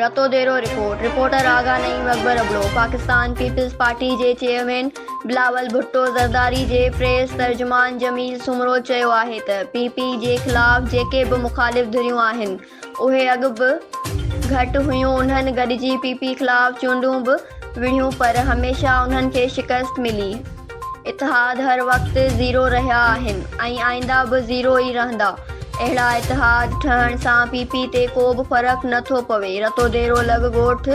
रतोदेरो report. Reporter आगा Naeem Akbar Abro. Pakistan peoples party जे chairman Bilawal Bhutto Zardari जे press तर्जुमान Jameel Soomro चयो आहे त पीपी जे ख़िलाफ़ जेके बि मुख़ालिफ़ धुरियूं आहिनि उहे अॻु बि घटि हुयूं। उन्हनि गॾिजी पीपी ख़िलाफ़ चूंडूं बि विढ़ियूं पर हमेशह उन्हनि खे शिकस्त मिली। इतिहाद हर वक़्तु ज़ीरो रहिया आहिनि ऐं आईंदा बि ज़ीरो ई रहंदा। अहिड़ा इतिहाद ठहण सां पीपी ते को बि फ़र्क़ु नथो पवे। रतोदेरो लॻ ॻोठ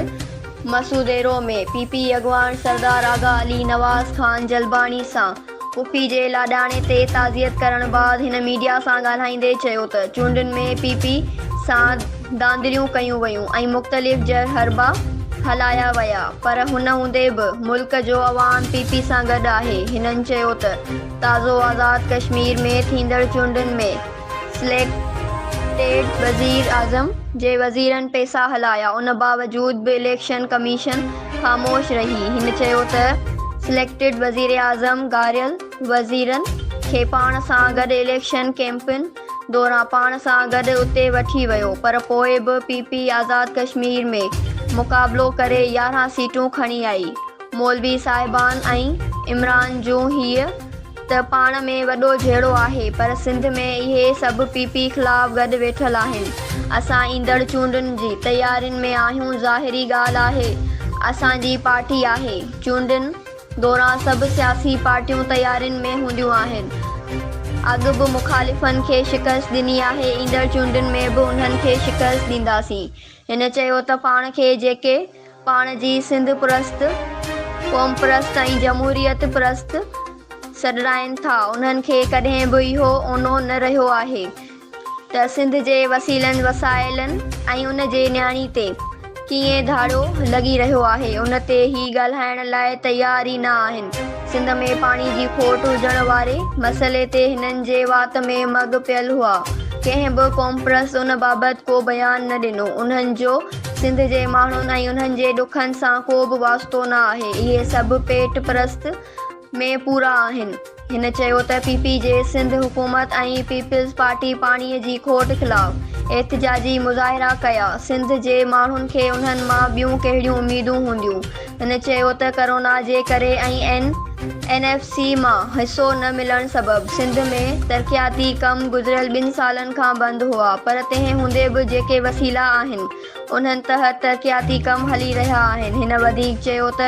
मसूदेरो में पीपी अॻवान सरदार आगा अली नवाज़ ख़ान जलबाणी सां पुफी जे लाॾाणे ते ताज़ियत करण बैदि हिन मीडिया सां ॻाल्हाईंदे चयो त चूंडुनि में पीपी सां दांदिरियूं कयूं वयूं ऐं मुख़्तलिफ़ जरहरबा हलाया विया पर हुन हूंदे बि मुल्क जो अवाम पीपी सां गॾु आहे। हिननि चयो त ताज़ो आज़ाद कश्मीर में थींदड़ चूंडुनि में सिलेक्टेड वज़ीर आज़म जे वज़ीरनि पैसा हलाया। उन बावजूद बि इलेक्शन कमीशन ख़ामोश रही। हिन चयो त सिलेक्टेड वज़ीर आज़म ॻारियल वज़ीरनि खे पाण सां गॾु इलेक्शन कैंपेन दौरान पाण सां गॾु उते वठी वियो पर पोइ बि पीपी आज़ाद कश्मीर में मुक़ाबिलो करे 11 सीटूं खणी आई। मौलवी साहिबान ऐं इमरान जूं हीअ त पाण में वॾो झेड़ो आहे पर सिंध में इहे सभु पीपी ख़िलाफ़ गॾु वेठल आहिनि। असां ईंदड़ चूंडुनि जी तयारियुनि में आहियूं। ज़ाहिरी ॻाल्हि आहे असांजी पार्टी आहे। चूंडुनि दौरान सभु सियासी पार्टियूं तयारियुनि में हूंदियूं आहिनि। अॻु बि मुख़ालिफ़नि खे शिकस्त ॾिनी आहे। ईंदड़ चूंडुनि में बि उन्हनि खे शिकस्त ॾींदासीं। हिन चयो त पाण खे जेके पाण जी सिंध परस्त क़ौम परस्त ऐं जमहूरियत परस्त सॾाइनि था उन्हनि खे कॾहिं बि इहो ओनो न रहियो आहे त सिंध जे वसीलनि वसाइलनि ऐं उन जे न्याणी ते कीअं धाड़ो लॻी रहियो आहे उन ते ही ॻाल्हाइण लाइ तयार ई न आहिनि। सिंध में पाणी जी खोट हुजण वारे मसइले ते हिननि जे वात में मग पियल हुआ। कंहिं बि क़ौम परस्त उन बाबति को बयानु न ॾिनो। उन्हनि जो सिंध जे माण्हुनि ऐं उन्हनि जे ॾुखनि सां को बि वास्तो न आहे। इहे सभु पेट परस्त में पूरा आहिनि। हिन चयो त पीपी जे सिंध हुकूमत ऐं पीपल्स पार्टी पाणीअ जी खोट ख़िलाफ़ एहतिजाजी मुज़ाहिरा कया। सिंध जे माण्हुनि खे उन्हनि मां ॿियूं कहिड़ियूं उमेदूं हूंदियूं। हिन चयो त कोरोना जे करे ऐं NFC मां हिसो न मिलण सबबि सिंध में तरक़ियाती कम गुज़िरियल 2 सालनि खां बंदि हुआ पर तंहिं हूंदे बि जेके वसीला आहिनि उन्हनि तहत तरक़ियाती कम हली रहिया आहिनि। हिन वधीक चयो त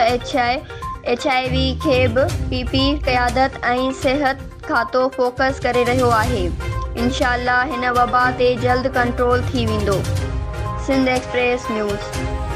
HIV खे बि पीपी क़यादत ऐं सिहत खातो फोकस करे रहियो आहे। इंशाअल्लाह हिन वबा ते जल्द कंट्रोल थी वेंदो। Sindh express news.